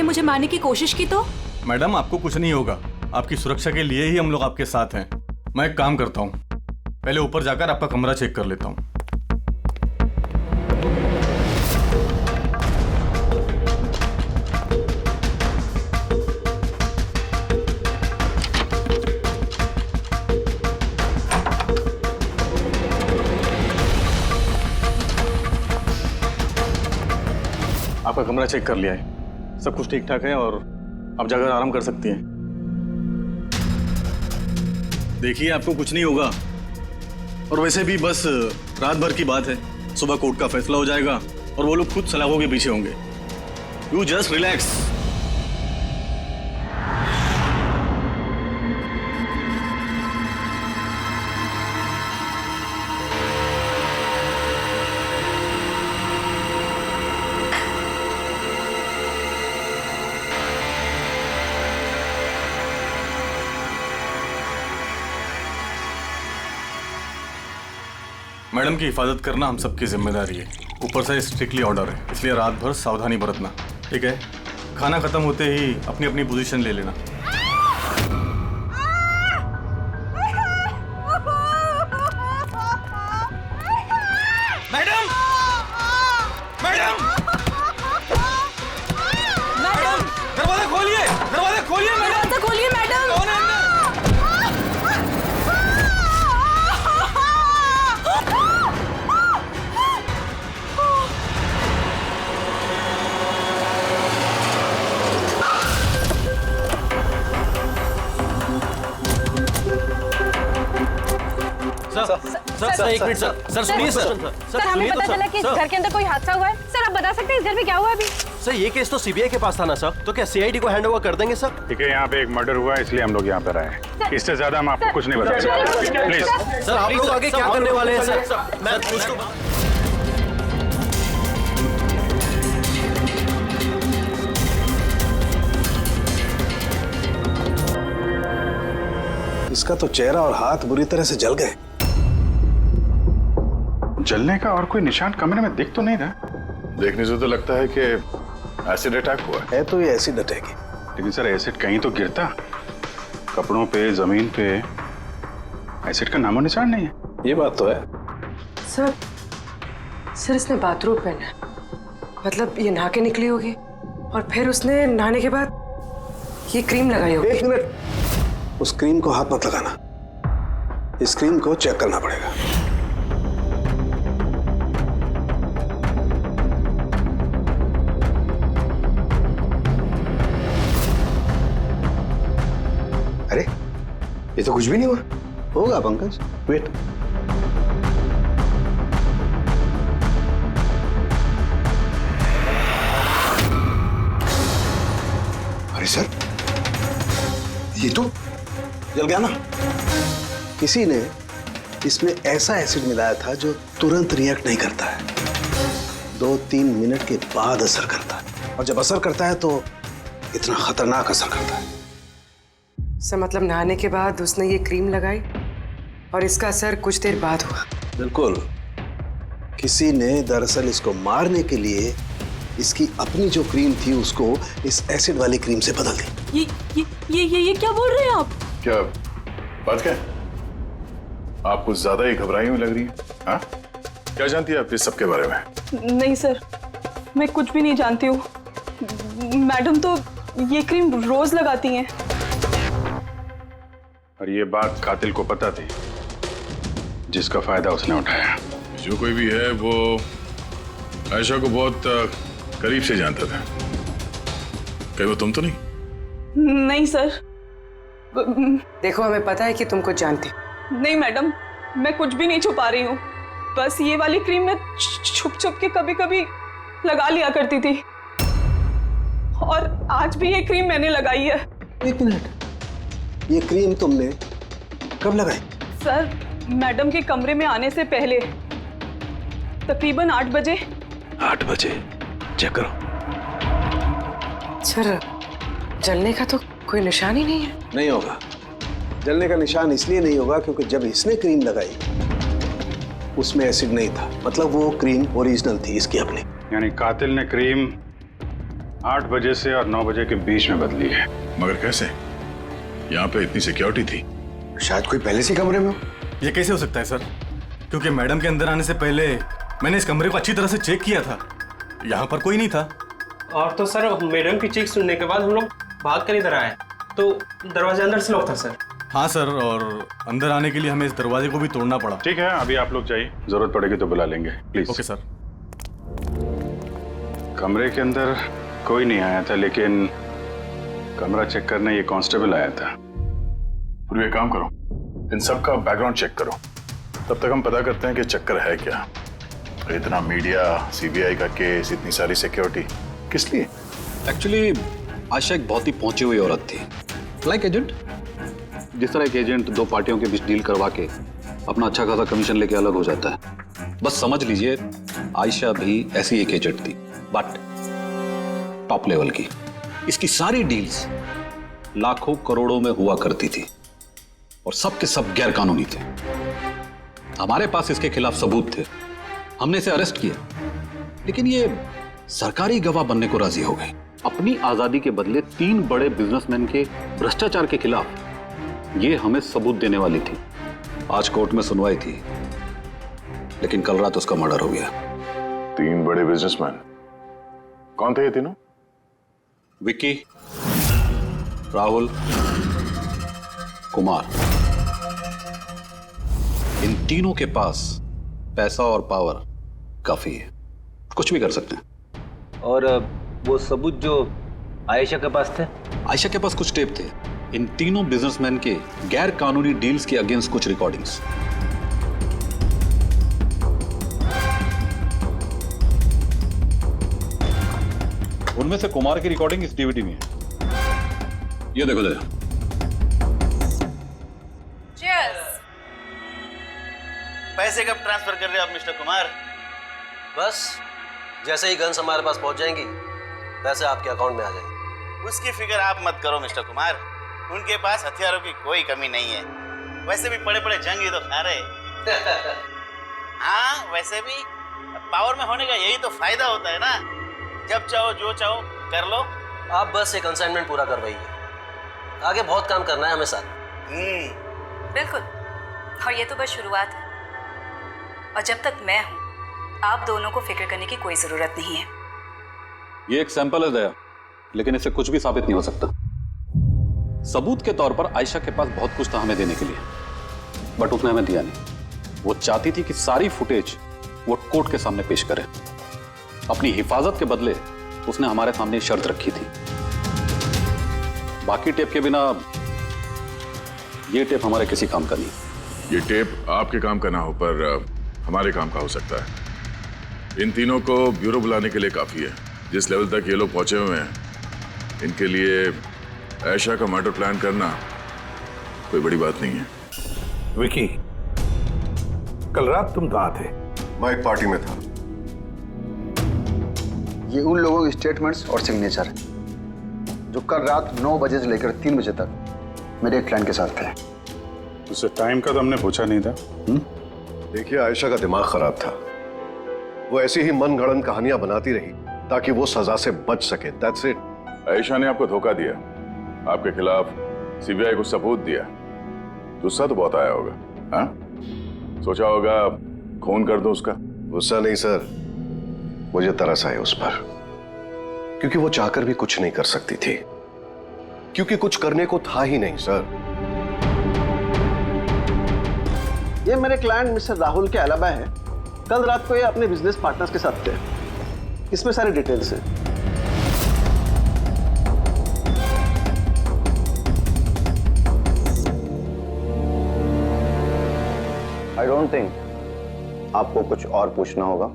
मुझे मारने की कोशिश की तो? मैडम आपको कुछ नहीं होगा, आपकी सुरक्षा के लिए ही हम लोग आपके साथ हैं। मैं एक काम करता हूँ, पहले ऊपर जाकर आपका कमरा चेक कर लेता हूँ। आपका कमरा चेक कर लिया है, सब कुछ ठीक ठाक है और आप जाकर आराम कर सकती हैं। देखिए आपको कुछ नहीं होगा, और वैसे भी बस रात भर की बात है, सुबह कोर्ट का फैसला हो जाएगा और वो लोग खुद सलाखों के पीछे होंगे। You just relax. मैडम की हिफाजत करना हम सबकी जिम्मेदारी है। ऊपर से स्ट्रिक्टली ऑर्डर है, इसलिए रात भर सावधानी बरतना, ठीक है? खाना खत्म होते ही अपनी अपनी पोजीशन ले लेना। मैडम! मैडम! मैडम! दरवाजा खोलिए! दरवाजा खोलिए मैडम! दरवाजा खोलिए मैडम! कौन है अंदर? सर एक मिनट सर सुनिए सर हमें पता चला कि घर के अंदर कोई हादसा हुआ है। सर आप बता सकते हैं इस घर में क्या हुआ अभी? सर ये केस तो सीबीआई के पास था ना सर, तो क्या सीआईडी को हैंड ओवर कर देंगे सर? ठीक है, यहाँ पे एक मर्डर हुआ है इसलिए हम लोग यहाँ पर आए हैं। इससे ज्यादा हम आपको कुछ नहीं बता सकते। प्लीज सर आप लोग आगे क्या करने वाले हैं सर? मैं कुछ तो इसका तो चेहरा और हाथ बुरी तरह से जल गए। जलने का और कोई निशान कमरे में दिख तो नहीं रहा। देखने से तो लगता है कि एसिड अटैक हुआ है तो ये एसिड अटैक है। लेकिन सर एसिड कहीं तो गिरता, कपड़ों पे, जमीन पे एसिड का नामो निशान नहीं है। ये बात तो है। सर इसने बाथरूम पहना है, मतलब ये नहा के निकली होगी और फिर उसने नहाने के बाद ये क्रीम लगाई होगी। एक मिनट, उस क्रीम को हाथ मत लगाना, इस क्रीम को चेक करना पड़ेगा। अरे ये तो कुछ भी नहीं हुआ। होगा पंकज, वेट। अरे सर ये तो जल गया ना? किसी ने इसमें ऐसा एसिड मिलाया था जो तुरंत रिएक्ट नहीं करता है, 2-3 मिनट के बाद असर करता है, और जब असर करता है तो इतना खतरनाक असर करता है। सर मतलब नहाने के बाद उसने ये क्रीम लगाई और इसका असर कुछ देर बाद हुआ। बिल्कुल, किसी ने दरअसल इसको मारने के लिए इसकी अपनी जो क्रीम थी उसको इस एसिड वाली क्रीम से बदल दी। ये क्या बोल रहे हैं आप? क्या बात क्या? आप कुछ ज्यादा ही घबराई हुई लग रही है। हाँ, क्या जानती है आप इस सब के बारे में? नहीं सर, मैं कुछ भी नहीं जानती हूँ। मैडम तो ये क्रीम रोज लगाती हैं। और ये बात कातिल को पता थी, जिसका फायदा उसने उठाया। जो कोई भी है वो आयशा को बहुत करीब से जानता था। कहीं वो तुम तो नहीं? नहीं सर। देखो हमें पता है कि तुम कुछ जानती। नहीं मैडम, मैं कुछ भी नहीं छुपा रही हूँ। बस ये वाली क्रीम मैं छुप छुप के कभी कभी लगा लिया करती थी, और आज भी ये क्रीम मैंने लगाई है। एक मिनट, ये क्रीम तुमने कब लगाई? सर मैडम के कमरे में आने से पहले, तकरीबन 8 बजे। 8 बजे? चेक करो। सर जलने का तो कोई निशान ही नहीं है। नहीं होगा, जलने का निशान इसलिए नहीं होगा क्योंकि जब इसने क्रीम लगाई उसमें एसिड नहीं था, मतलब वो क्रीम ओरिजिनल थी, इसकी अपनी। यानी कातिल ने क्रीम 8 बजे से और 9 बजे के बीच में बदली है। मगर कैसे? यहाँ पे इतनी सिक्योरिटी थी। शायद कोई पहले से कमरे में हो। ये कैसे हो सकता है सर? क्योंकि मैडम के अंदर आने से पहले मैंने इस कमरे को अच्छी तरह से चेक किया था। यहाँ पर कोई नहीं था। और तो सर मैडम की चेक सुनने के बाद हम लोग भाग कर इधर आए तो दरवाजा अंदर से लॉक था सर। हाँ सर, और अंदर आने के लिए हमें इस दरवाजे को भी तोड़ना पड़ा। ठीक है, अभी आप लोग जाइए, जरूरत पड़ेगी तो बुला लेंगे, प्लीज। Okay sir. कमरे के अंदर कोई नहीं आया था, लेकिन कमरा चेक करने ये कांस्टेबल आया था। और ये काम करो, इन सब का बैकग्राउंड चेक करो, तब तक हम पता करते हैं कि चक्कर है क्या। इतना मीडिया, सीबीआई का केस, इतनी सारी सिक्योरिटी किस लिए? एक्चुअली आशा एक बहुत ही पहुंची हुई औरत थी, लाइक एजेंट। जिस तरह एक एजेंट दो पार्टियों के बीच डील करवा के अपना अच्छा खासा कमीशन लेके अलग हो जाता है, बस समझ लीजिए आयशा भी ऐसी एक एजेंट थी, बट टॉप लेवल की। इसकी सारी डील्स लाखों करोड़ों में हुआ करती थी और सब के सब गैर कानूनी थे। हमारे पास इसके खिलाफ सबूत थे, हमने इसे अरेस्ट किया, लेकिन ये सरकारी गवाह बनने को राजी हो गई। अपनी आजादी के बदले 3 बड़े बिजनेसमैन के भ्रष्टाचार के खिलाफ ये हमें सबूत देने वाली थी। आज कोर्ट में सुनवाई थी, लेकिन कल रात उसका मर्डर हो गया। 3 बड़े बिजनेसमैन कौन थे ये तीनों? विक्की, राहुल, कुमार। इन तीनों के पास पैसा और पावर काफी है, कुछ भी कर सकते हैं। और वो सबूत जो आयशा के पास थे? आयशा के पास कुछ टेप थे, इन तीनों बिजनेसमैन के गैर कानूनी डील्स के अगेंस्ट कुछ रिकॉर्डिंग्स। उनमें से कुमार की रिकॉर्डिंग इस डीवीडी में है, ये देखो जरा। पैसे कब ट्रांसफर कर रहे हो आप मिस्टर कुमार? बस जैसे ही गन्स हमारे पास पहुंच जाएंगी पैसे आपके अकाउंट में आ जाएंगे। उसकी फिक्र आप मत करो मिस्टर कुमार, उनके पास हथियारों की कोई कमी नहीं है। वैसे भी पड़े पड़े जंग ही तो खा रहे। हाँ, वैसे भी पावर में होने का यही तो फायदा होता है ना, जब चाहो जो चाहो कर लो। आप बस एक असाइनमेंट पूरा करवाइए, आगे बहुत काम करना है हमें साथ। बिल्कुल, और ये तो बस शुरुआत है, और जब तक मैं हूं आप दोनों को फिक्र करने की कोई जरूरत नहीं है। ये एक सैंपल है दया, लेकिन इससे कुछ भी साबित नहीं हो सकता। सबूत के तौर पर आयशा के पास बहुत कुछ था हमें देने के लिए, बट उसने हमें दिया नहीं। वो चाहती थी कि सारी फुटेज वो कोर्ट के सामने पेश करे। अपनी हिफाजत के बदले उसने हमारे सामने शर्त रखी थी। बाकी टेप के बिना ये टेप हमारे किसी काम का नहीं। ये टेप आपके काम का ना हो, पर हमारे काम का हो सकता है। इन तीनों को ब्यूरो बुलाने के लिए काफी है। जिस लेवल तक ये लोग पहुंचे हुए हैं, इनके लिए आयशा का मर्डर प्लान करना कोई बड़ी बात नहीं है। विकी, कल रात तुम कहाँ थे? मैं एक पार्टी में था। ये उन लोगों के स्टेटमेंट्स और सिग्नेचर हैं जो कल रात 9 बजे से लेकर 3 बजे तक मेरे एक क्लाइंट के साथ थे। उससे टाइम का तो हमने पूछा नहीं था। देखिए, आयशा का दिमाग खराब था। वो ऐसी ही मनगढ़ंत कहानियां बनाती रही ताकि वो सजा से बच सके। That's it. आयशा ने आपको धोखा दिया, आपके खिलाफ सीबीआई को सबूत दिया। गुस्सा तो बहुत आया होगा, हाँ? सोचा होगा खून कर दो उसका। गुस्सा नहीं सर, मुझे तरस आया उस पर, क्योंकि वो चाहकर भी कुछ नहीं कर सकती थी, क्योंकि कुछ करने को था ही नहीं सर। ये मेरे क्लाइंट मिस्टर राहुल के अलावा है। कल रात को ये अपने बिजनेस पार्टनर्स के साथ थे। इसमें सारी डिटेल्स हैं। आई डोंट थिंक आपको कुछ और पूछना होगा।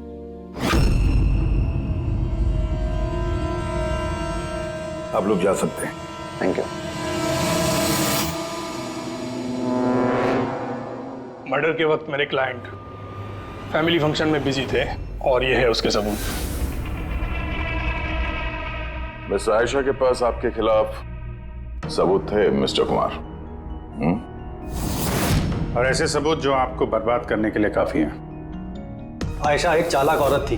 आप लोग जा सकते हैं। Thank you. मर्डर के वक्त मेरे क्लाइंट फैमिली फंक्शन में बिजी थे और ये है उसके सबूत। मिस आयशा के पास आपके खिलाफ सबूत थे मिस्टर कुमार, और ऐसे सबूत जो आपको बर्बाद करने के लिए काफी हैं। आयशा एक चालाक औरत थी,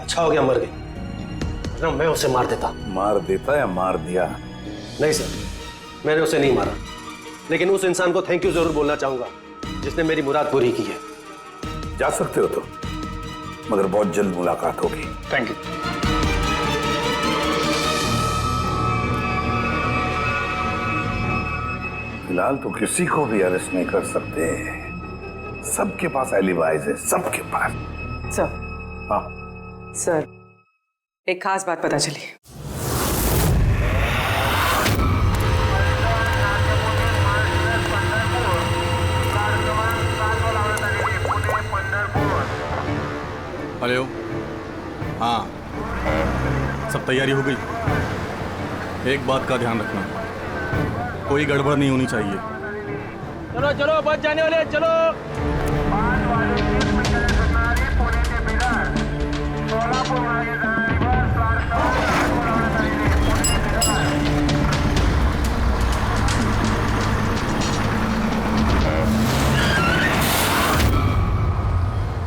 अच्छा हो गया मर गई। ना मैं उसे मार देता। मार देता या मार दिया? नहीं सर, मैंने उसे नहीं मारा, लेकिन उस इंसान को थैंक यू जरूर बोलना चाहूंगा जिसने मेरी मुराद पूरी की है। जा सकते हो तो, मगर बहुत जल्द मुलाकात होगी। Thank you. फिलहाल तो किसी को भी अरेस्ट नहीं कर सकते, सबके पास एलिबाइज है, सबके पास। सर। हाँ सर, एक खास बात पता चली। हेलो। हाँ, सब तैयारी हो गई? एक बात का ध्यान रखना, कोई गड़बड़ नहीं होनी चाहिए। चलो चलो, बच जाने वाले, चलो।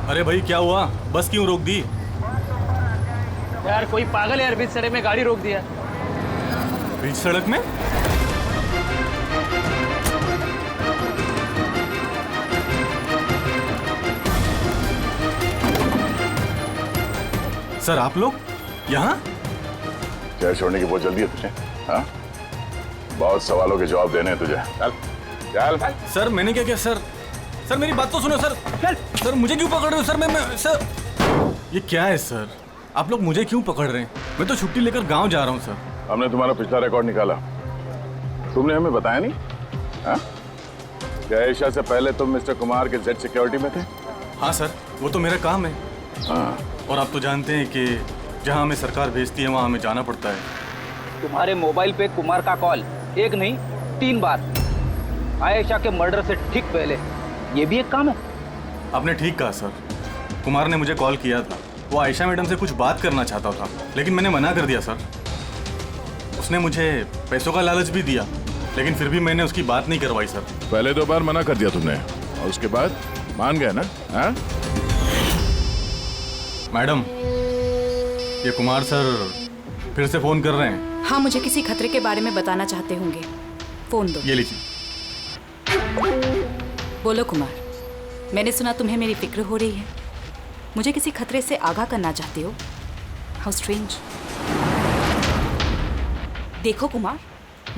अरे भाई क्या हुआ? बस क्यों रोक दी? यार कोई पागल है, बीच सड़क में गाड़ी रोक दिया। बीच सड़क में? सर आप लोग यहाँ? शहर छोड़ने की बहुत जल्दी है तुझे? हाँ, बहुत सवालों के जवाब देने हैं तुझे। चल चल। सर मैंने क्या किया सर? सर मेरी बात तो सुनो सर। सर मुझे क्यों पकड़ रहे हो सर? मैं सर, ये क्या है सर? आप लोग मुझे क्यों पकड़ रहे हैं? मैं तो छुट्टी लेकर गांव जा रहा हूँ सर। हमने तुम्हारा पिछला रिकॉर्ड निकाला, तुमने हमें बताया नहीं। हाँ, क्या आयशा से पहले तुम मिस्टर कुमार के जेड सिक्योरिटी में थे? हाँ सर, वो तो मेरा काम है। हाँ, और आप तो जानते हैं कि जहाँ हमें सरकार भेजती है वहाँ हमें जाना पड़ता है। तुम्हारे मोबाइल पे कुमार का कॉल एक नहीं 3 बार, आयशा के मर्डर से ठीक पहले। ये भी एक काम है। आपने ठीक कहा सर, कुमार ने मुझे कॉल किया था। वो आयशा मैडम से कुछ बात करना चाहता था, लेकिन मैंने मना कर दिया सर। उसने मुझे पैसों का लालच भी दिया, लेकिन फिर भी मैंने उसकी बात नहीं करवाई सर। पहले 2 बार मना कर दिया तुमने और उसके बाद मान गए ना? हाँ? मैडम, ये कुमार सर फिर से फोन कर रहे हैं। हाँ, मुझे किसी खतरे के बारे में बताना चाहते होंगे। फोन दो। ये लीजिए। बोलो कुमार, मैंने सुना तुम्हें मेरी फिक्र हो रही है। मुझे किसी खतरे से आगाह करना चाहते हो? How strange. देखो कुमार,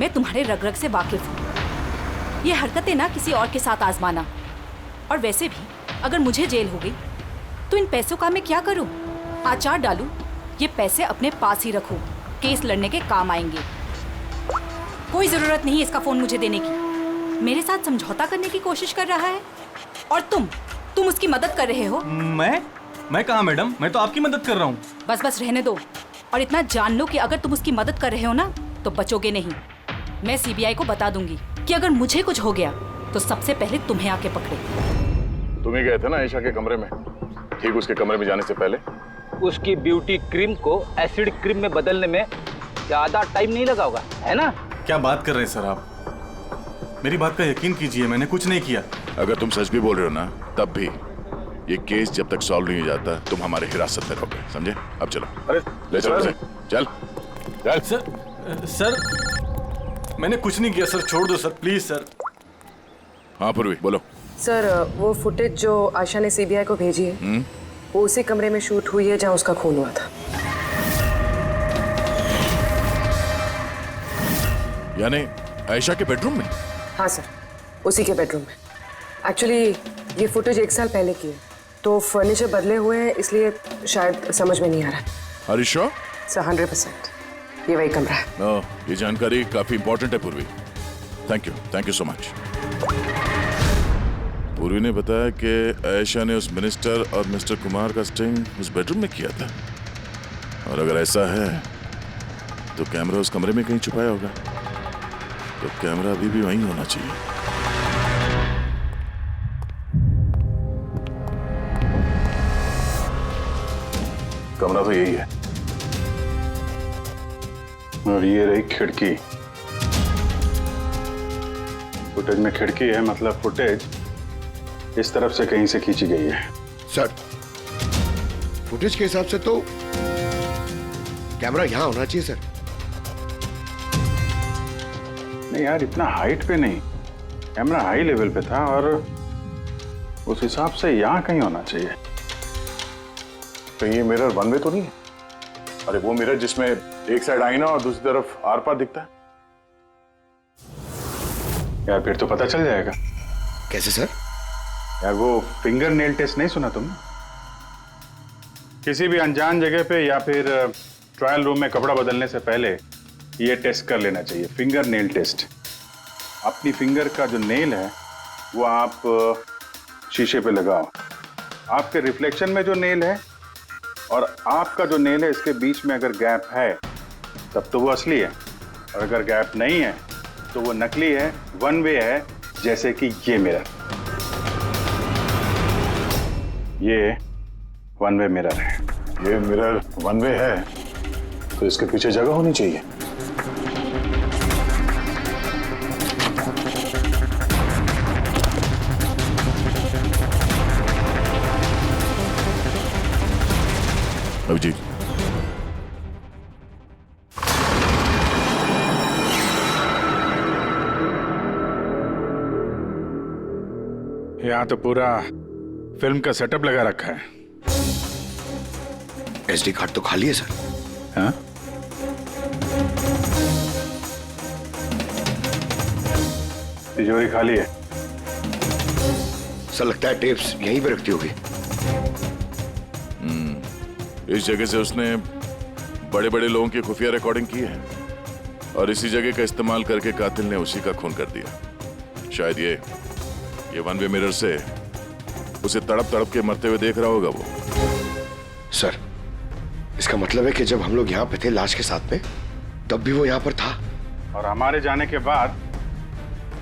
मैं तुम्हारे रग रग से वाकिफ हूँ। ये हरकतें ना किसी और के साथ आजमाना। और वैसे भी अगर मुझे जेल हो गई तो इन पैसों का मैं क्या करूँ? आचार डालूं, ये पैसे अपने पास ही रखूं, केस लड़ने के काम आएंगे। कोई जरूरत नहीं इसका फोन मुझे देने की। मेरे साथ समझौता करने की कोशिश कर रहा है और तुम उसकी मदद कर रहे हो। मैं कहा मैडम, मैं तो आपकी मदद कर रहा हूँ। बस बस रहने दो, और इतना जान लो कि अगर तुम उसकी मदद कर रहे हो ना तो बचोगे नहीं। मैं सीबीआई को बता दूंगी कि अगर मुझे कुछ हो गया तो सबसे पहले तुम्हें आके पकड़े। तुम ही गए थे ना आयशा के कमरे में, ठीक उसके कमरे में जाने से पहले? उसकी ब्यूटी क्रीम को एसिड क्रीम में बदलने में ज्यादा टाइम नहीं लगा होगा, है ना? क्या बात कर रहे हैं सर आप? मेरी बात का यकीन कीजिए, मैंने कुछ नहीं किया। अगर तुम सच भी बोल रहे हो ना, तब भी ये केस जब तक सॉल्व नहीं हो जाता तुम हमारे हिरासत में रहोगे, समझे? अब चलो। अरे ले चलो उसे। चल चल। सर मैंने कुछ नहीं किया सर, छोड़ दो सर, प्लीज सर। हाँ पूर्वी बोलो। सर, वो फुटेज जो आयशा ने सीबीआई को भेजी है, वो उसी कमरे में शूट हुई है जहाँ उसका खून हुआ था। यानी आयशा के बेडरूम में? हाँ सर, उसी के बेडरूम में। एक्चुअली ये फुटेज 1 साल पहले की है, तो फर्नीचर बदले हुए हैं, इसलिए शायद समझ में नहीं आ रहा। Are you sure? सर 100% ये वही कमरा है। ये जानकारी काफी इंपॉर्टेंट है पूर्वी। Thank you so much. पूर्वी ने बताया कि आयशा ने उस मिनिस्टर और मिस्टर कुमार का स्टिंग उस बेडरूम में किया था, और अगर ऐसा है तो कैमरा उस कमरे में कहीं छुपाया होगा, तो कैमरा अभी भी वहीं होना चाहिए। कमरा तो यही है, और ये रही खिड़की। फुटेज में खिड़की है, मतलब फुटेज इस तरफ से कहीं से खींची गई है। सर, फुटेज के हिसाब से तो कैमरा यहाँ होना चाहिए सर। नहीं यार, इतना हाइट पे नहीं, कैमरा हाई लेवल पे था और उस हिसाब से यहाँ कहीं होना चाहिए। कहीं ये मिरर वन वे तो नहीं है? अरे वो मिरर जिसमें एक साइड आईना और दूसरी तरफ आर पार दिखता है। यार फिर तो पता चल जाएगा। कैसे सर? यार वो फिंगर नेल टेस्ट नहीं सुना तुमने? किसी भी अनजान जगह पे या फिर ट्रायल रूम में कपड़ा बदलने से पहले ये टेस्ट कर लेना चाहिए, फिंगर नेल टेस्ट। अपनी फिंगर का जो नेल है वो आप शीशे पे लगाओ। आपके रिफ्लेक्शन में जो नेल है और आपका जो नेल है, इसके बीच में अगर गैप है तब तो वो असली है, और अगर गैप नहीं है तो वो नकली है, वन वे है, जैसे कि ये मिरर। ये वन वे मिरर है। ये मिरर वन वे है तो इसके पीछे जगह होनी चाहिए। अभिजीत, यहाँ तो पूरा फिल्म का सेटअप लगा रखा है। एसडी कार्ड तो खाली है सर। हाँ? तिजोरी खाली है। सर लगता है टेप्स यहीं पे रखती होगी। इस जगह से उसने बड़े बड़े लोगों की खुफिया रिकॉर्डिंग की है और इसी जगह का इस्तेमाल करके कातिल ने उसी का खून कर दिया। शायद ये वन वे मिरर से उसे तड़प तड़प के मरते हुए देख रहा होगा वो। सर इसका मतलब है कि जब हम लोग यहाँ पे थे लाश के साथ में, तब भी वो यहाँ पर था। और हमारे जाने के बाद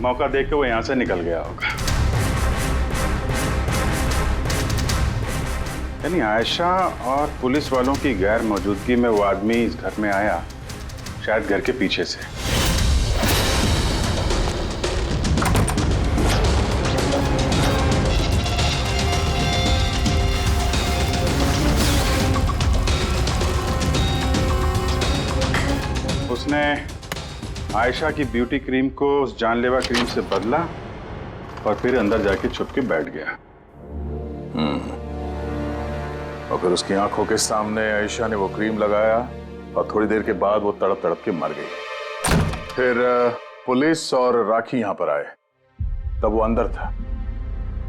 मौका देख के वो यहाँ से निकल गया होगा। यानी आयशा और पुलिस वालों की गैर मौजूदगी में वो आदमी इस घर में आया, शायद घर के पीछे से। उसने आयशा की ब्यूटी क्रीम को उस जानलेवा क्रीम से बदला और फिर अंदर जाके छुप के बैठ गया। और फिर उसकी आंखों के सामने आयशा ने वो क्रीम लगाया और थोड़ी देर के बाद वो तड़प तड़प के मर गई। फिर पुलिस और राखी यहाँ पर आए, तब वो अंदर था।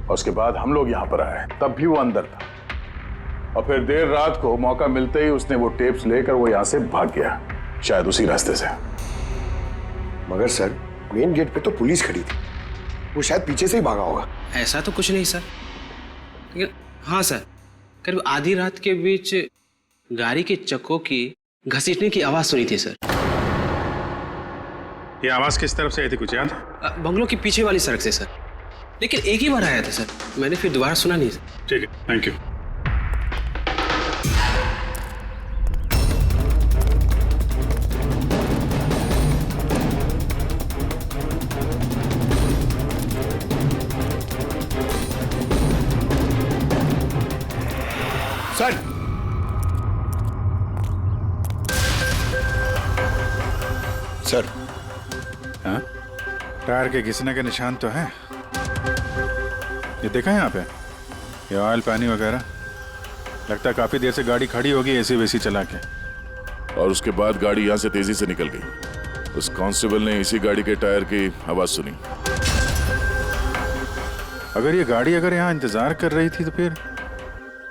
और उसके बाद हम लोग यहाँ पर आए, तब भी वो अंदर था। और फिर देर रात को मौका मिलते ही उसने वो टेप्स लेकर वो यहाँ से भाग गया, शायद उसी रास्ते से। मगर सर मेन गेट पे तो पुलिस खड़ी थी, वो शायद पीछे से ही भागा होगा। ऐसा तो कुछ नहीं सर, लेकिन हाँ सर, करीब आधी रात के बीच गाड़ी के चक्कों की घसीटने की आवाज सुनी थी सर। ये आवाज किस तरफ से आई थी, कुछ याद? बंगलों की पीछे वाली सड़क से सर, लेकिन एक ही बार आया था सर, मैंने फिर दोबारा सुना नहीं सर। ठीक है, थैंक यू। सर सर हाँ? टायर के घिसने के निशान तो हैं। ये देखा है यहाँ पे, ये ऑयल पानी वगैरह। लगता है काफी देर से गाड़ी खड़ी होगी एसी वेसी चला के। और उसके बाद गाड़ी यहाँ से तेजी से निकल गई। उस कांस्टेबल ने इसी गाड़ी के टायर की आवाज सुनी। अगर ये गाड़ी यहाँ इंतजार कर रही थी तो फिर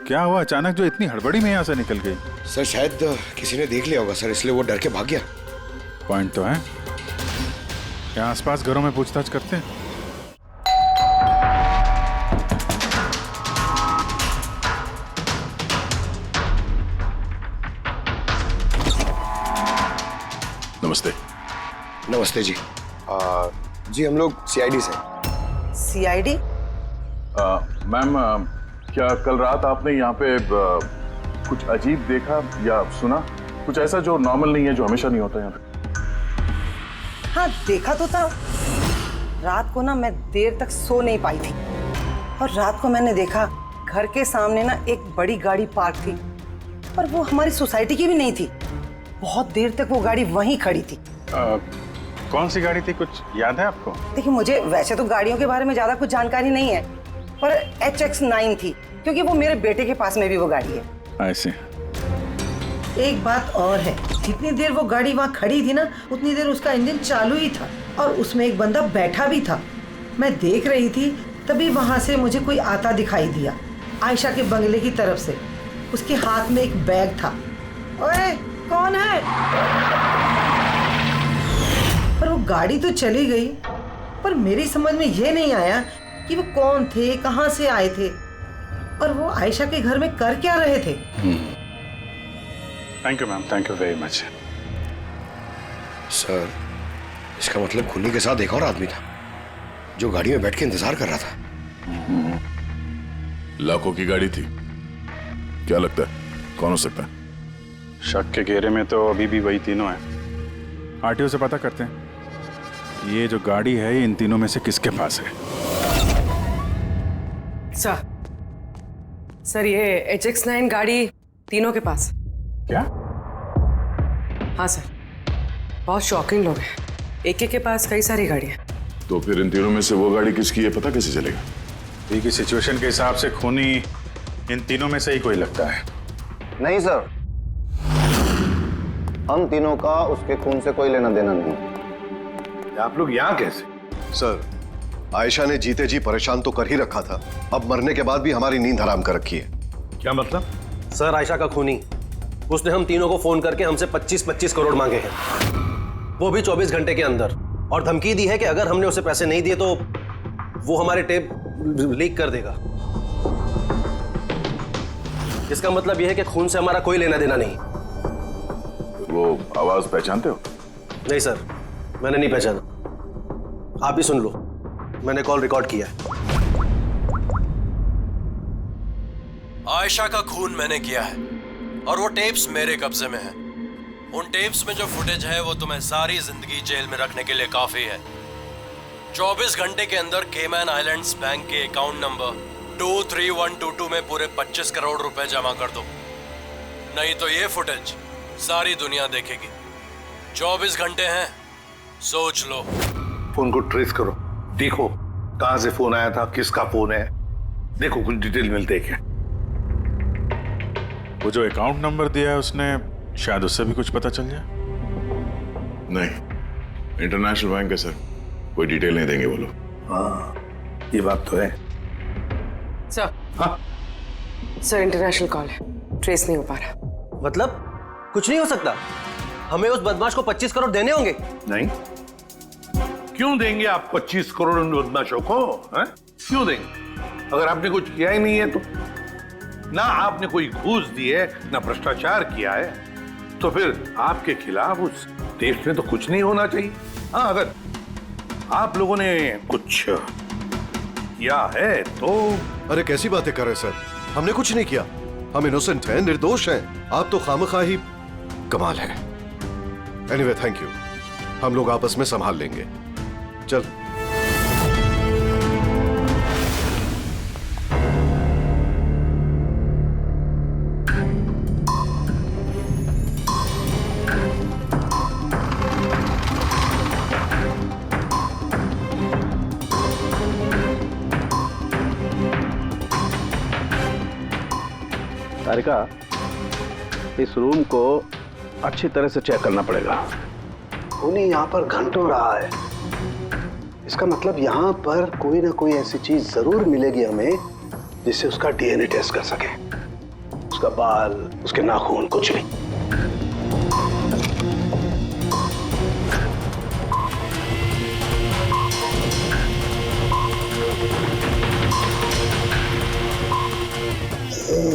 क्या हुआ अचानक जो इतनी हड़बड़ी में यहाँ से निकल गई? सर शायद किसी ने देख लिया होगा सर, इसलिए वो डर के भाग गया। पॉइंट तो है। यहाँ आसपास घरों में पूछताछ करते हैं। नमस्ते। नमस्ते जी। जी हम लोग सीआईडी से। सीआईडी? मैम क्या कल रात आपने यहाँ पे कुछ अजीब देखा या सुना? कुछ ऐसा जो नॉर्मल नहीं है, जो हमेशा नहीं होता यहाँ पे? हाँ देखा तो था। रात को ना मैं देर तक सो नहीं पाई थी और रात को मैंने देखा घर के सामने ना एक बड़ी गाड़ी पार्क थी, पर वो हमारी सोसाइटी की भी नहीं थी। बहुत देर तक वो गाड़ी वहीं खड़ी थी। कौन सी गाड़ी थी, कुछ याद है आपको? देखिए, मुझे वैसे तो गाड़ियों के बारे में ज्यादा कुछ जानकारी नहीं है, पर HX9 थी, क्योंकि वो मेरे बेटे के पास में भी वो गाड़ी है। ऐसे एक बात और है, जितनी देर वो गाड़ी वहाँ खड़ी थी ना, उतनी देर उसका इंजन चालू ही था और उसमें एक बंदा बैठा भी था। मैं देख रही थी, तभी वहाँ से मुझे कोई आता दिखाई दिया, आयशा के बंगले की तरफ से। उसके हाथ में एक बैग था। ओए, कौन है? पर वो गाड़ी तो चली गई, पर मेरी समझ में ये नहीं आया कि वो कौन थे, कहाँ से आए थे और वो आयशा के घर में कर क्या रहे थे। Thank you ma'am, thank you very much. Sir, इसका मतलब खुन्नी के साथ एक और आदमी था जो गाड़ी में बैठ के इंतजार कर रहा था। लाखों की गाड़ी थी, क्या लगता है कौन हो सकता है? शक के घेरे में तो अभी भी वही तीनों हैं। आरटीओ से पता करते हैं ये जो गाड़ी है ये इन तीनों में से किसके पास है। सर ये HX9 गाड़ी तीनों के पास। क्या? हाँ सर, बहुत शॉकिंग लोग हैं, एक के पास कई सारी गाड़ियाँ। तो फिर इन तीनों में से वो गाड़ी किसकी है पता कैसे चलेगा? अभी की सिचुएशन के हिसाब से खूनी इन तीनों में से ही कोई लगता है। नहीं सर, हम तीनों का उसके खून से कोई लेना देना नहीं। आप लोग यहाँ कैसे? सर, आयशा ने जीते जी परेशान तो कर ही रखा था, अब मरने के बाद भी हमारी नींद हराम कर रखी है। क्या मतलब? सर, आयशा का खूनी, उसने हम तीनों को फोन करके हमसे 25-25 करोड़ मांगे हैं, वो भी 24 घंटे के अंदर, और धमकी दी है कि अगर हमने उसे पैसे नहीं दिए तो वो हमारे टेप लीक कर देगा। इसका मतलब यह है कि खून से हमारा कोई लेना देना नहीं। वो आवाज पहचानते हो? नहीं सर, मैंने नहीं पहचाना। आप ही सुन लो, मैंने कॉल रिकॉर्ड किया है। आयशा का खून मैंने किया है और वो टेप्स मेरे कब्जे में है। उन टेप्स में जो फुटेज है वो तुम्हें सारी जिंदगी जेल में रखने के लिए काफी है। 24 घंटे के अंदर केमैन आइलैंड्स बैंक के अकाउंट नंबर 23122 में पूरे 25 करोड़ रुपए जमा कर दो, नहीं तो ये फुटेज सारी दुनिया देखेगी। 24 घंटे हैं, सोच लो। फोन को ट्रेस करो, देखो कहां से फोन आया था, किसका फोन है, देखो कुछ डिटेल मिलते हैं क्या। वो जो अकाउंट नंबर दिया है उसने, शायद उससे भी कुछ पता चल जाए। नहीं, इंटरनेशनल बैंक है सर, कोई डिटेल नहीं देंगे वो लोग। हाँ, ये बात तो है। सर, हाँ सर इंटरनेशनल कॉल है, ट्रेस नहीं हो पा रहा। मतलब कुछ नहीं हो सकता? हमें उस बदमाश को 25 करोड़ देने होंगे? नहीं, क्यों देंगे आप 25 करोड़ उन बदमाशों को? क्यों देंगे? अगर आपने कुछ किया ही नहीं है तो, ना आपने कोई घूस दी है, ना भ्रष्टाचार किया है, तो फिर आपके खिलाफ उस देश में तो कुछ नहीं होना चाहिए। हाँ, अगर आप लोगों ने कुछ किया है तो। अरे कैसी बातें कर रहे हैं सर, हमने कुछ नहीं किया, हम इनोसेंट हैं, निर्दोष हैं। आप तो खामखा ही कमाल है। एनीवे थैंक यू, हम लोग आपस में संभाल लेंगे। चल। तारिका, इस रूम को अच्छी तरह से चेक करना पड़ेगा। खूनी यहाँ पर घंटों रहा है, इसका मतलब यहाँ पर कोई ना कोई ऐसी चीज जरूर मिलेगी हमें जिससे उसका DNA टेस्ट कर सके। उसका बाल, उसके नाखून, कुछ भी।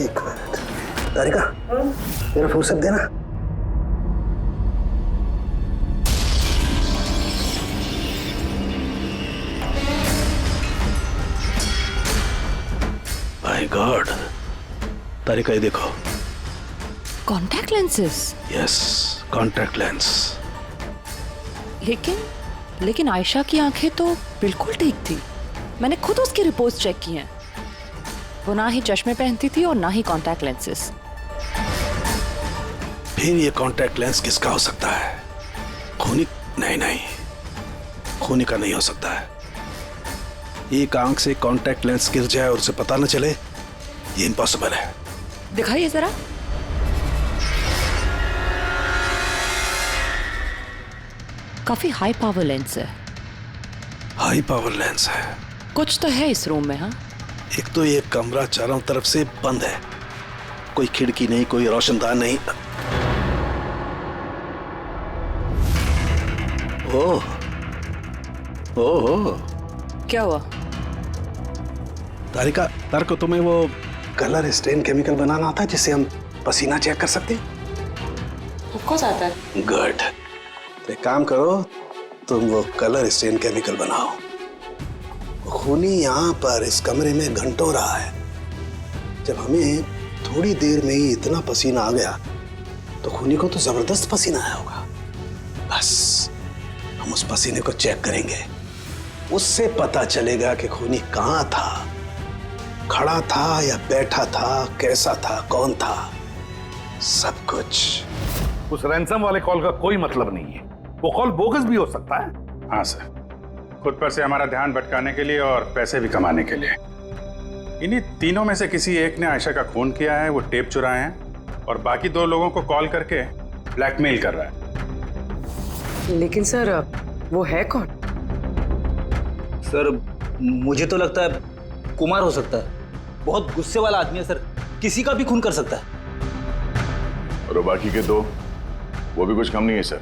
एक मिनट, तारिका, मेरा फुर्सत देना। माय गॉड, तारिका ये देखो। Contact lenses? Yes, contact lens. लेकिन आयशा की आंखें तो बिल्कुल ठीक थी। मैंने खुद उसकी रिपोर्ट्स चेक की हैं। वो ना ही चश्मे पहनती थी और ना ही कॉन्टैक्ट लेंसेज। फिर ये कॉन्टैक्ट लेंस किसका हो सकता है? खूनी? नहीं नहीं, खूनी का नहीं हो सकता है। एक आंख से कॉन्टैक्ट लेंस गिर जाए और उसे पता न चले, ये इम्पॉसिबल है। दिखाइए जरा। काफी हाई पावर लेंस है। हाई पावर लेंस है? कुछ तो है इस रूम में। हाँ, एक तो ये कमरा चारों तरफ से बंद है, कोई खिड़की नहीं, कोई रोशनदान नहीं। ओह ओह, क्या हुआ? तारिका, तार को तुम्हें वो कलर स्टेन केमिकल बनाना आता है जिससे हम पसीना चेक कर सकते हैं? ऑफ कोर्स आता है। गुड। तो एक काम करो, तुम वो कलर स्टेन केमिकल बनाओ। खूनी यहाँ पर इस कमरे में घंटों रहा है। जब हमें थोड़ी देर में ही इतना पसीना आ गया तो खूनी को तो जबरदस्त पसीना आया होगा। बस हम उस पसीने को चेक करेंगे, उससे पता चलेगा कि खूनी कहाँ था, खड़ा था या बैठा था, कैसा था, कौन था, सब कुछ। उस रैंसम वाले कॉल का कोई मतलब नहीं है, वो कॉल बोगस भी हो सकता है। हाँ सर, खुद पर से हमारा ध्यान भटकाने के लिए और पैसे भी कमाने के लिए। इन्हीं तीनों में से किसी एक ने आयशा का खून किया है, वो टेप चुराए हैं और बाकी 2 लोगों को कॉल करके ब्लैकमेल कर रहा है। लेकिन सर, वो है कौन? सर, मुझे तो लगता है कुमार हो सकता है। बहुत गुस्से वाला आदमी है सर, किसी का भी खून कर सकता है। और बाकी के 2, वो भी कुछ कम नहीं है सर।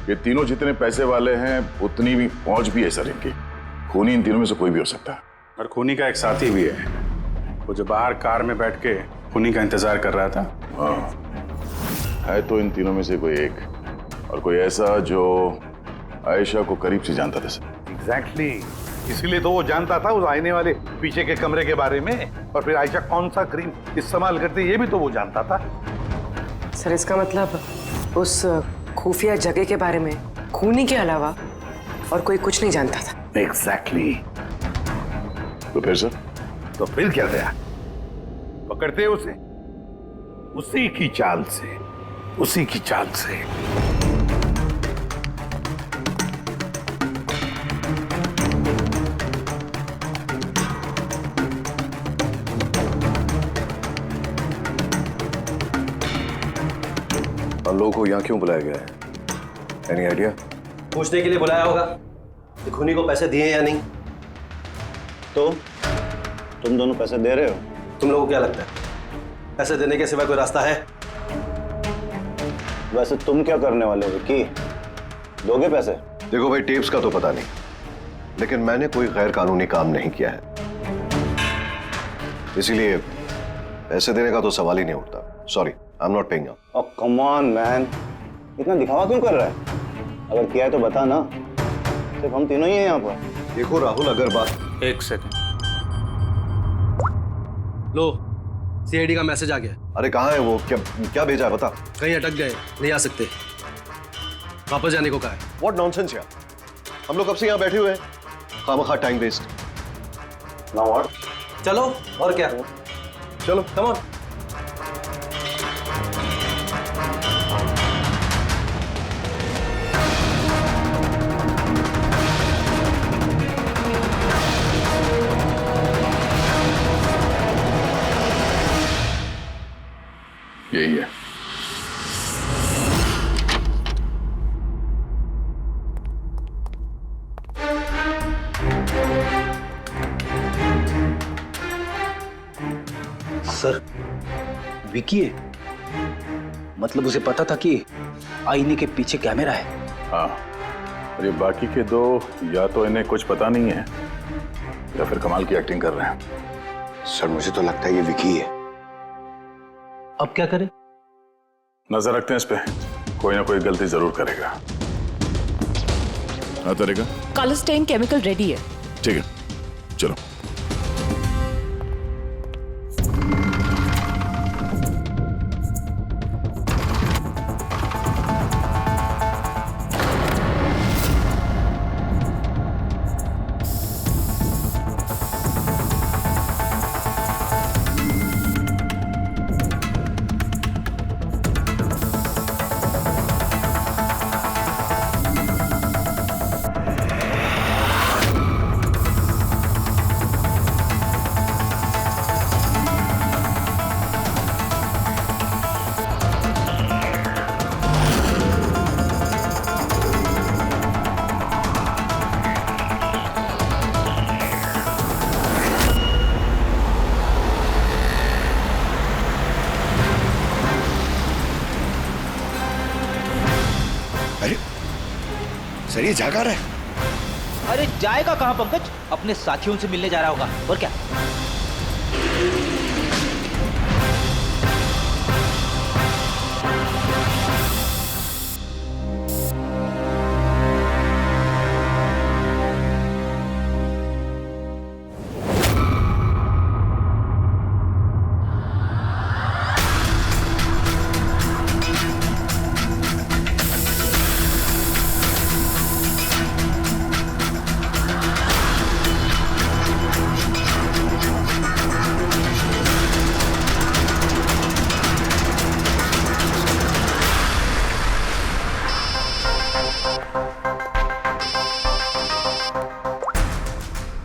ये तीनों जितने पैसे वाले हैं उतनी भी पहुंच भी है सर इनकी। खूनी इन तीनों में से कोई भी हो सकता है। और खूनी का एक साथी भी है, वो जो बाहर कार में बैठ के खूनी का इंतजार कर रहा था। हाँ, है तो इन तीनों में से कोई एक, और कोई ऐसा जो आयशा को करीब से जानता था सर। एग्जैक्टली, इसीलिए तो वो जानता था उस आईने वाले पीछे के कमरे के बारे में, और फिर आयशा कौन सा क्रीम इस्तेमाल करती ये भी तो वो जानता था। सर, इसका मतलब उस खुफिया जगह के बारे में खूनी के अलावा और कोई कुछ नहीं जानता था। एग्जैक्टली। तो फिर सर? तो फिर क्या गया, पकड़ते उसे, उसी की चाल से, उसी की चाल से। हम लोगों को यहाँ क्यों बुलाया गया है? Any idea? पूछने के लिए बुलाया होगा कि खूनी को पैसे दिए या नहीं। तो तुम दोनों पैसे दे रहे हो? तुम लोगों को क्या लगता है पैसे देने के सिवा कोई रास्ता है? वैसे तुम क्या करने वाले हो विक्की? दोगे पैसे? देखो भाई, टेप्स का तो पता नहीं, लेकिन मैंने कोई गैर कानूनी काम नहीं किया है, इसीलिए पैसे देने का तो सवाल ही नहीं उठता। Sorry, I am not paying. Oh come on man, इतना दिखावा क्यों कर रहा है? अगर किया है तो बता ना, सिर्फ हम तीनों ही हैं यहाँ पर। देखो राहुल, अगर बात। एक सेकंड, लो सीआईडी का मैसेज आ गया। अरे कहाँ है वो? क्या भेजा है बता। कहीं अटक गए, नहीं आ सकते, वापस जाने को कहा है। व्हाट नॉनसेंस यार, हम लोग कब से यहाँ बैठे हुए हैं, खामखा टाइम वेस्ट। Now what? चलो और क्या, चलो कम ऑन। यही है। सर, विकी है? मतलब उसे पता था कि आईने के पीछे कैमरा है? हाँ, और ये बाकी के 2 या तो इन्हें कुछ पता नहीं है या फिर कमाल की एक्टिंग कर रहे हैं। सर, मुझे तो लगता है ये विकी है। अब क्या करें? नजर रखते हैं इस पे, कोई ना कोई गलती जरूर करेगा। हाँ तरीका, कलर स्टेन केमिकल रेडी है। ठीक है, चलो। सर ये जागा रहा है। अरे जाएगा कहाँ पंकज, अपने साथियों से मिलने जा रहा होगा और क्या।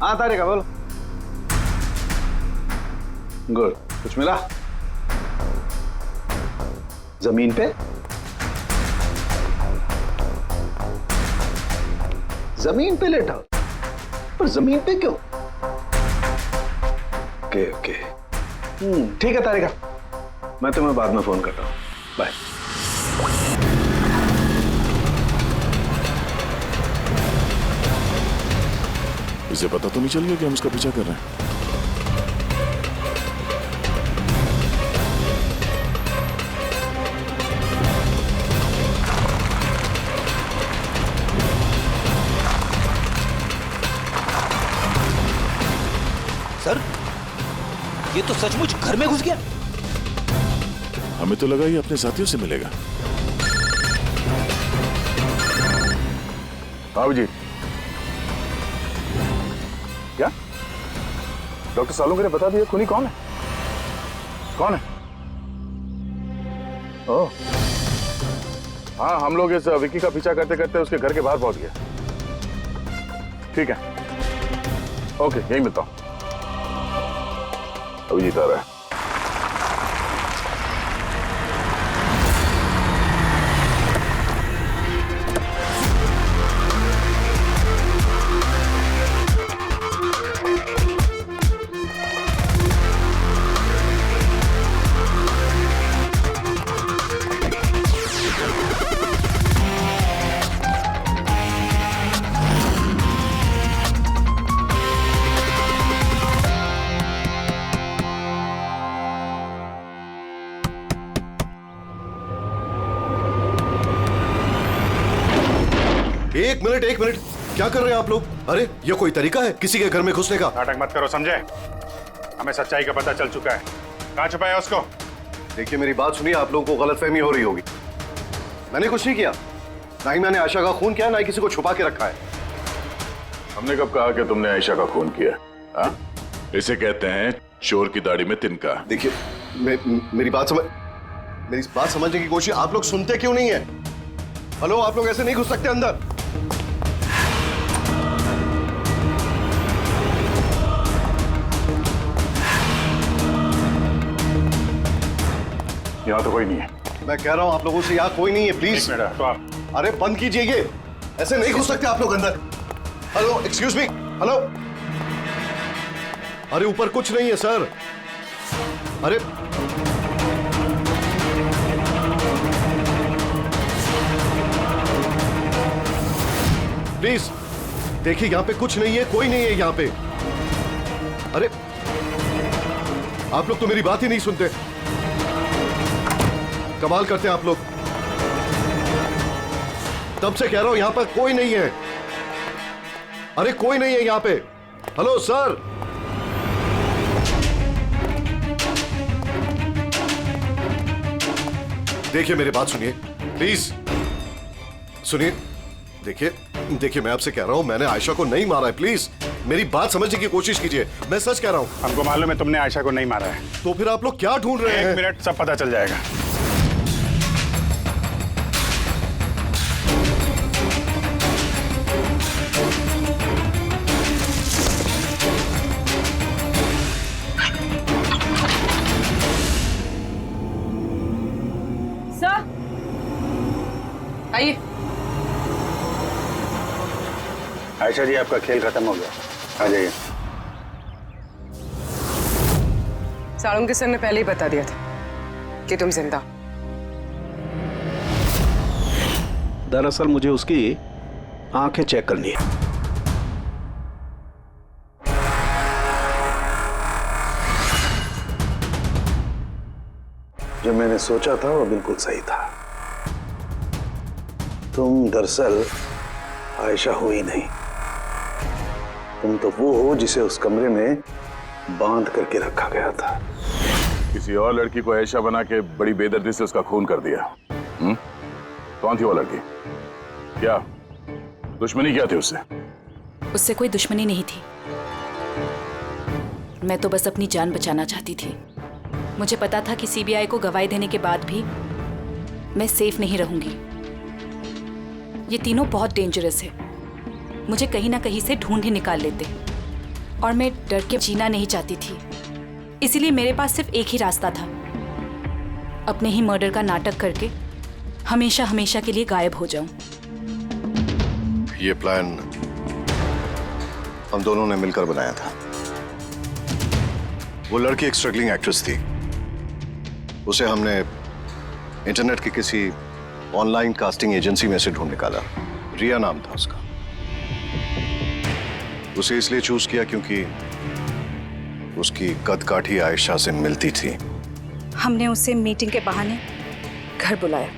हाँ तारिका बोलो। गुड, कुछ मिला? जमीन पे? जमीन पे लेटा? पर जमीन पे क्यों? ओके ओके, ठीक है तारिका, मैं तुम्हें बाद में फोन करता हूँ। बाय। इसे पता तो नहीं चल गया कि हम उसका पीछा कर रहे हैं? सर ये तो सचमुच घर में घुस गया। हमें तो लगा ये अपने साथियों से मिलेगा। बाबू जी, क्या डॉक्टर सालुंके ने बता दिया खूनी कौन है? कौन है? ओह हाँ, हम लोग इस विक्की का पीछा करते करते उसके घर के बाहर पहुंच गए। ठीक है, ओके, यही मिलता हूं। अभिजीत आ रहा है। एक मिनट, क्या कर रहे हैं आप लोग? अरे ये कोई तरीका है किसी के घर में घुसने का? नाटक मत करो, समझे? हमें सच्चाई का पता चल चुका है। कहाँ छुपाया उसको? देखिए मेरी बात सुनिए, आप लोगों को गलतफहमी हो रही होगी। मैंने कुछ नहीं किया, ना ही मैंने आयशा का खून किया, ना ही किसी को छुपा के रखा है। हमने कब कहा कि तुमने आयशा का खून किया? हाँ? इसे कहते हैं चोर की दाढ़ी में तिनका। देखिए मेरी बात समझने की कोशिश, आप लोग सुनते क्यों नहीं है? हेलो, आप लोग ऐसे नहीं घुस सकते अंदर। यहाँ तो कोई नहीं है। मैं कह रहा हूँ आप लोगों से यहाँ कोई नहीं है, प्लीज। तो आप अरे बंद कीजिए ये, ऐसे नहीं घुस सकते आप लोग अंदर। Hello, excuse me, hello. अरे ऊपर कुछ नहीं है सर। अरे प्लीज देखिए, यहाँ पे कुछ नहीं है, कोई नहीं है यहाँ पे। अरे आप लोग तो मेरी बात ही नहीं सुनते, कमाल करते हैं आप लोग। तब से कह रहा हूं यहां पर कोई नहीं है। अरे कोई नहीं है यहां पे। हेलो सर, देखिए मेरी बात सुनिए प्लीज, सुनिए। देखिए मैं आपसे कह रहा हूं, मैंने आयशा को नहीं मारा है, प्लीज मेरी बात समझने की कोशिश कीजिए, मैं सच कह रहा हूं। हमको मालूम है तुमने आयशा को नहीं मारा है। तो फिर आप लोग क्या ढूंढ रहे हैं? 1 मिनट, सब पता चल जाएगा। सर आइए। आयशा जी, आपका खेल खत्म हो गया, आ जाइए। सालुंके सर ने पहले ही बता दिया था कि तुम जिंदा। दरअसल मुझे उसकी आंखें चेक करनी है। जो मैंने सोचा था वो बिल्कुल सही था। तुम दरअसल आयशा हो ही नहीं, तुम तो वो हो जिसे उस कमरे में बांध करके रखा गया था। किसी और लड़की को आयशा बना के बड़ी बेदर्दी से उसका खून कर दिया। कौन थी वो लड़की? क्या दुश्मनी क्या थी उससे? उससे कोई दुश्मनी नहीं थी। मैं तो बस अपनी जान बचाना चाहती थी। मुझे पता था कि सीबीआई को गवाही देने के बाद भी मैं सेफ नहीं रहूंगी। ये तीनों बहुत डेंजरस है, मुझे कहीं ना कहीं से ढूंढ ही निकाल लेते और मैं डर के जीना नहीं चाहती थी। इसीलिए मेरे पास सिर्फ एक ही रास्ता था, अपने ही मर्डर का नाटक करके हमेशा हमेशा के लिए गायब हो जाऊं। ये प्लान हम दोनों ने मिलकर बनाया था। वो लड़की एक स्ट्रगलिंग एक्ट्रेस थी। उसे हमने इंटरनेट की किसी ऑनलाइन कास्टिंग एजेंसी में से ढूंढ निकाला। रिया नाम था उसका। उसे इसलिए चूज किया क्योंकि उसकी कद काठी आयशा से मिलती थी। हमने उसे मीटिंग के बहाने घर बुलाया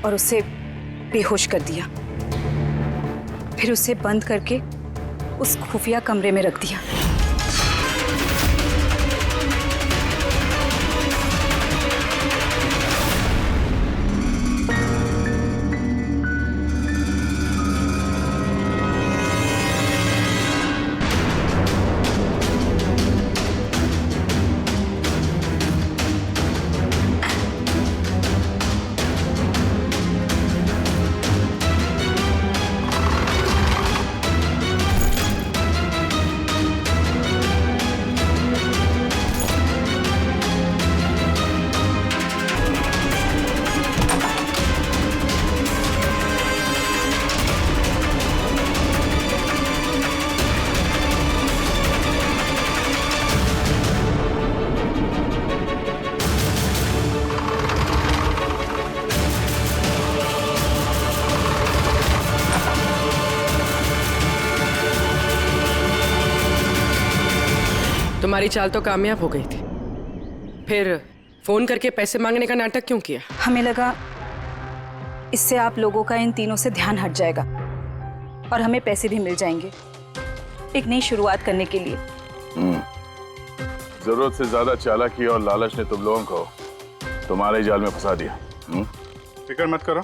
और उसे बेहोश कर दिया, फिर उसे बंद करके उस खुफिया कमरे में रख दिया। तुम्हारी चाल तो कामयाब हो गई थी, फिर फोन करके पैसे मांगने का नाटक क्यों किया? हमें लगा इससे आप लोगों का इन तीनों से ध्यान हट जाएगा और हमें पैसे भी मिल जाएंगे एक नई शुरुआत करने के लिए। जरूरत से ज्यादा चालाकी और लालच ने तुम लोगों को तुम्हारे जाल में फंसा दिया। फिक्र मत करो,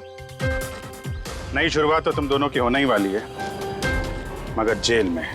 नई शुरुआत तो तुम दोनों की होने ही वाली है, मगर जेल में।